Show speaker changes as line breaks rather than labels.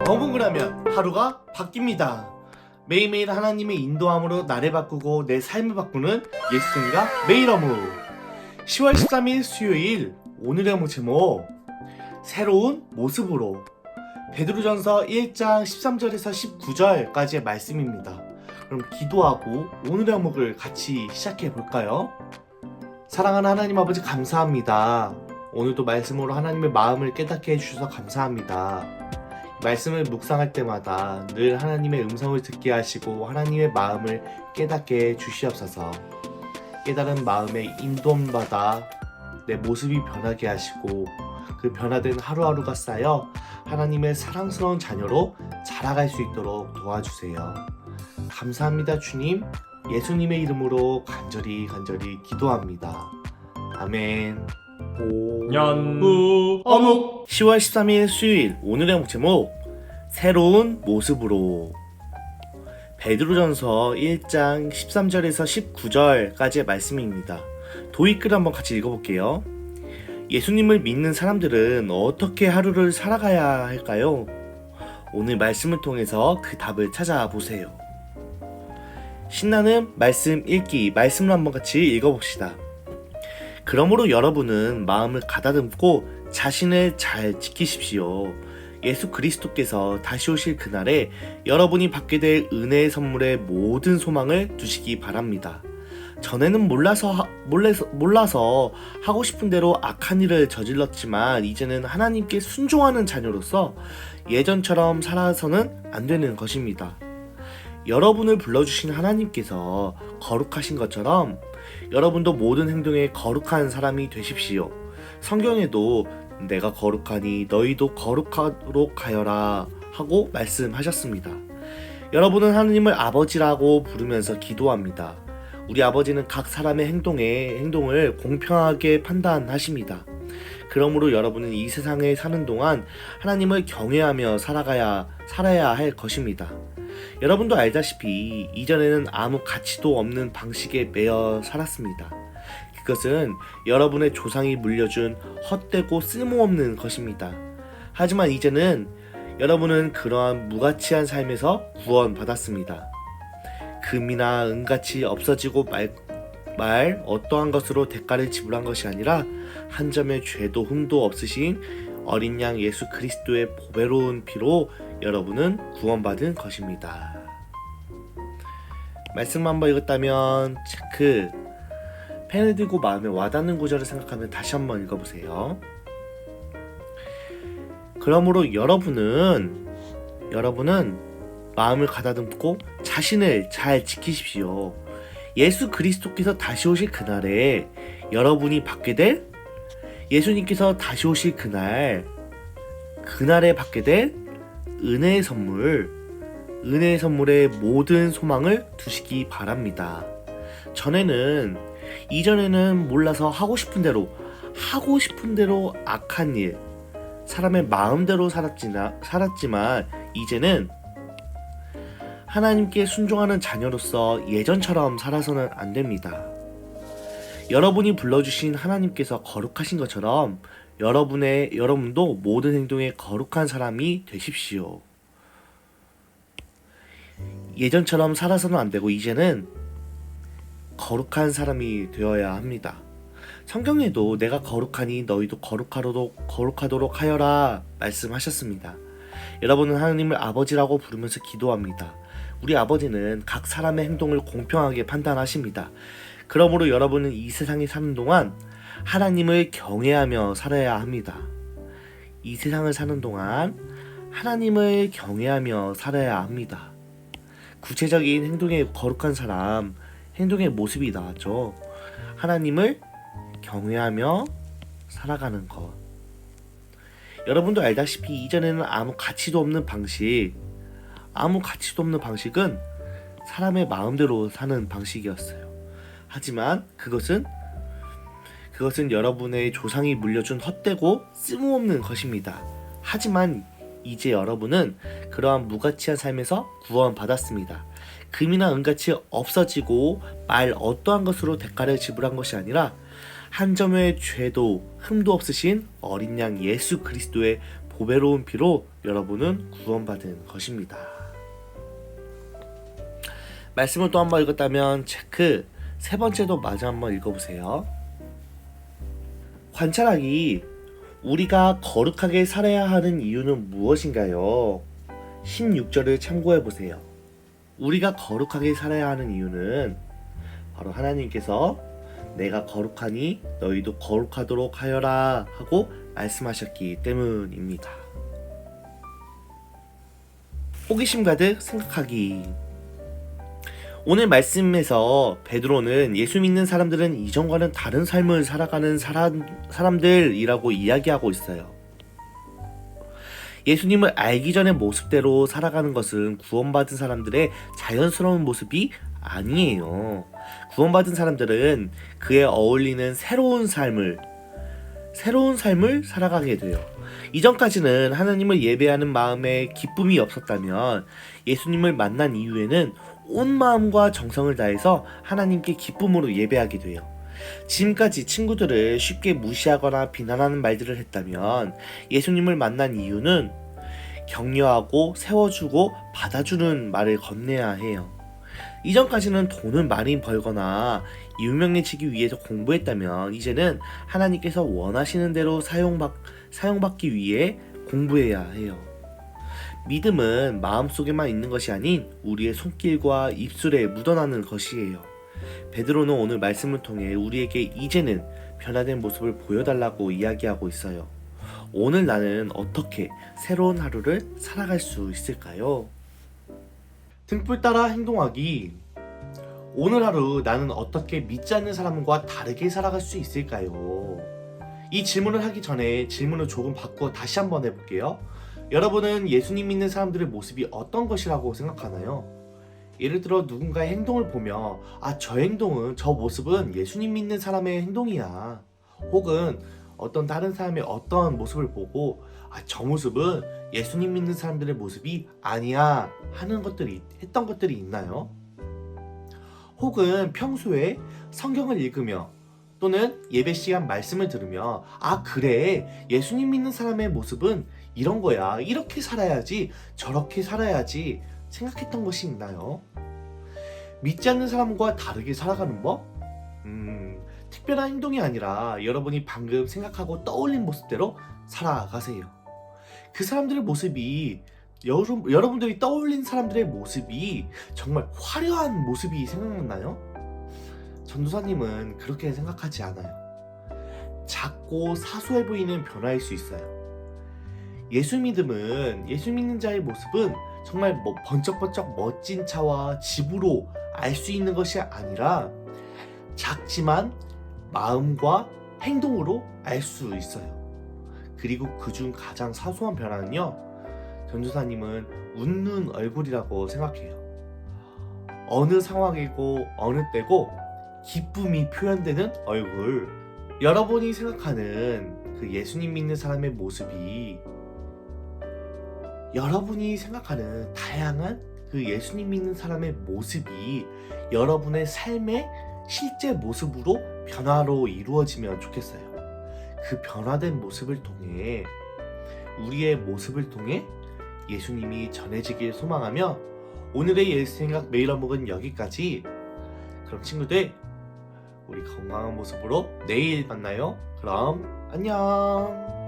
어묵을하면 하루가 바뀝니다. 매일매일 하나님의 인도함으로 나를 바꾸고 내 삶을 바꾸는 예수님과 매일 어묵. 10월 13일 수요일, 오늘의 어묵 제목 새로운 모습으로. 베드로전서 1장 13절에서 19절까지의 말씀입니다. 그럼 기도하고 오늘의 어묵을 같이 시작해 볼까요? 사랑하는 하나님 아버지, 감사합니다. 오늘도 말씀으로 하나님의 마음을 깨닫게 해주셔서 감사합니다. 말씀을 묵상할 때마다 늘 하나님의 음성을 듣게 하시고 하나님의 마음을 깨닫게 해주시옵소서. 깨달은 마음에 인도받아 내 모습이 변하게 하시고 그 변화된 하루하루가 쌓여 하나님의 사랑스러운 자녀로 자라갈 수 있도록 도와주세요. 감사합니다, 주님. 예수님의 이름으로 간절히 기도합니다. 아멘.
연우 어묵.
10월 13일 수요일, 오늘의 어묵 제목 새로운 모습으로. 베드로전서 1장 13절에서 19절까지의 말씀입니다. 도입글 한번 같이 읽어볼게요. 예수님을 믿는 사람들은 어떻게 하루를 살아가야 할까요? 오늘 말씀을 통해서 그 답을 찾아보세요. 신나는 말씀 읽기, 말씀을 한번 같이 읽어봅시다. 그러므로 여러분은 마음을 가다듬고 자신을 잘 지키십시오. 예수 그리스도께서 다시 오실 그날에 여러분이 받게 될 은혜의 선물에 모든 소망을 두시기 바랍니다. 전에는 몰라서 하고 싶은 대로 악한 일을 저질렀지만 이제는 하나님께 순종하는 자녀로서 예전처럼 살아서는 안 되는 것입니다. 여러분을 불러주신 하나님께서 거룩하신 것처럼 여러분도 모든 행동에 거룩한 사람이 되십시오. 성경에도 내가 거룩하니 너희도 거룩하도록 하여라 하고 말씀하셨습니다. 여러분은 하나님을 아버지라고 부르면서 기도합니다. 우리 아버지는 각 사람의 행동을 공평하게 판단하십니다. 그러므로 여러분은 이 세상에 사는 동안 하나님을 경외하며 살아야 할 것입니다. 여러분도 알다시피 이전에는 아무 가치도 없는 방식에 매여 살았습니다. 그것은 여러분의 조상이 물려준 헛되고 쓸모없는 것입니다. 하지만 이제는 여러분은 그러한 무가치한 삶에서 구원받았습니다. 금이나 은같이 없어지고 말 어떠한 것으로 대가를 지불한 것이 아니라 한 점의 죄도 흠도 없으신 어린 양 예수 그리스도의 보배로운 피로 여러분은 구원받은 것입니다. 말씀 한번 읽었다면 체크. 펜을 들고 마음에 와닿는 구절을 생각하면 다시 한번 읽어보세요. 그러므로 여러분은 마음을 가다듬고 자신을 잘 지키십시오. 예수 그리스도께서 다시 오실 그날에 여러분이 받게 될 예수님께서 다시 오실 그날에 받게 될 은혜의 선물에 모든 소망을 두시기 바랍니다. 이전에는 몰라서 하고 싶은 대로 악한 일, 사람의 마음대로 살았지만 이제는 하나님께 순종하는 자녀로서 예전처럼 살아서는 안 됩니다. 여러분이 불러주신 하나님께서 거룩하신 것처럼 여러분도 모든 행동에 거룩한 사람이 되십시오. 예전처럼 살아서는 안 되고 이제는 거룩한 사람이 되어야 합니다. 성경에도 내가 거룩하니 너희도 거룩하도록 하여라 말씀하셨습니다. 여러분은 하나님을 아버지라고 부르면서 기도합니다. 우리 아버지는 각 사람의 행동을 공평하게 판단하십니다. 그러므로 여러분은 이 세상에 사는 동안 하나님을 경외하며 살아야 합니다. 이 세상을 사는 동안 하나님을 경외하며 살아야 합니다. 구체적인 행동에 거룩한 사람, 행동의 모습이 나왔죠. 하나님을 경외하며 살아가는 것. 여러분도 알다시피 이전에는 아무 가치도 없는 방식은 사람의 마음대로 사는 방식이었어요. 하지만 그것은 여러분의 조상이 물려준 헛되고 쓸모없는 것입니다. 하지만 이제 여러분은 그러한 무가치한 삶에서 구원받았습니다. 금이나 은같이 없어지고 말 어떠한 것으로 대가를 지불한 것이 아니라 한 점의 죄도 흠도 없으신 어린 양 예수 그리스도의 보배로운 피로 여러분은 구원받은 것입니다. 말씀을 또 한번 읽었다면 체크. 세 번째도 마저 한번 읽어보세요. 관찰하기. 우리가 거룩하게 살아야 하는 이유는 무엇인가요? 16절을 참고해보세요. 우리가 거룩하게 살아야 하는 이유는 바로 하나님께서 내가 거룩하니 너희도 거룩하도록 하여라 하고 말씀하셨기 때문입니다. 호기심 가득 생각하기. 오늘 말씀에서 베드로는 예수 믿는 사람들은 이전과는 다른 삶을 살아가는 사람들이라고 이야기하고 있어요. 예수님을 알기 전의 모습대로 살아가는 것은 구원받은 사람들의 자연스러운 모습이 아니에요. 구원받은 사람들은 그에 어울리는 새로운 삶을 살아가게 돼요. 이전까지는 하나님을 예배하는 마음에 기쁨이 없었다면 예수님을 만난 이후에는 온 마음과 정성을 다해서 하나님께 기쁨으로 예배하게 돼요. 지금까지 친구들을 쉽게 무시하거나 비난하는 말들을 했다면 예수님을 만난 이유는 격려하고 세워주고 받아주는 말을 건네야 해요. 이전까지는 돈을 많이 벌거나 유명해지기 위해서 공부했다면 이제는 하나님께서 원하시는 대로 사용받기 위해 공부해야 해요. 믿음은 마음속에만 있는 것이 아닌 우리의 손길과 입술에 묻어나는 것이에요. 베드로는 오늘 말씀을 통해 우리에게 이제는 변화된 모습을 보여달라고 이야기하고 있어요. 오늘 나는 어떻게 새로운 하루를 살아갈 수 있을까요? 등불 따라 행동하기. 오늘 하루 나는 어떻게 믿지 않는 사람과 다르게 살아갈 수 있을까요? 이 질문을 하기 전에 질문을 조금 바꾸어 다시 한번 해볼게요. 여러분은 예수님 믿는 사람들의 모습이 어떤 것이라고 생각하나요? 예를 들어 누군가의 행동을 보며 저 행동은, 저 모습은 예수님 믿는 사람의 행동이야. 혹은 어떤 다른 사람의 어떤 모습을 보고 저 모습은 예수님 믿는 사람들의 모습이 아니야 했던 것들이 있나요? 혹은 평소에 성경을 읽으며 또는 예배 시간 말씀을 들으며 그래, 예수님 믿는 사람의 모습은 이런 거야, 이렇게 살아야지, 저렇게 살아야지 생각했던 것이 있나요? 믿지 않는 사람과 다르게 살아가는 법? 특별한 행동이 아니라 여러분이 방금 생각하고 떠올린 모습대로 살아가세요. 그 사람들의 모습이, 여러분들이 떠올린 사람들의 모습이 정말 화려한 모습이 생각나나요? 전도사님은 그렇게 생각하지 않아요. 작고 사소해 보이는 변화일 수 있어요. 예수 믿는 자의 모습은 정말 번쩍번쩍 멋진 차와 집으로 알 수 있는 것이 아니라 작지만 마음과 행동으로 알 수 있어요. 그리고 그중 가장 사소한 변화는요, 전도사님은 웃는 얼굴이라고 생각해요. 어느 상황이고 어느 때고 기쁨이 표현되는 얼굴. 여러분이 생각하는 그 예수님 믿는 사람의 모습이 여러분이 생각하는 다양한 그 예수님 믿는 사람의 모습이 여러분의 삶의 실제 모습으로 변화로 이루어지면 좋겠어요. 그 변화된 모습을 통해, 우리의 모습을 통해 예수님이 전해지길 소망하며 오늘의 예수생각 매일 언목은 여기까지. 그럼 친구들, 우리 건강한 모습으로 내일 만나요. 그럼 안녕.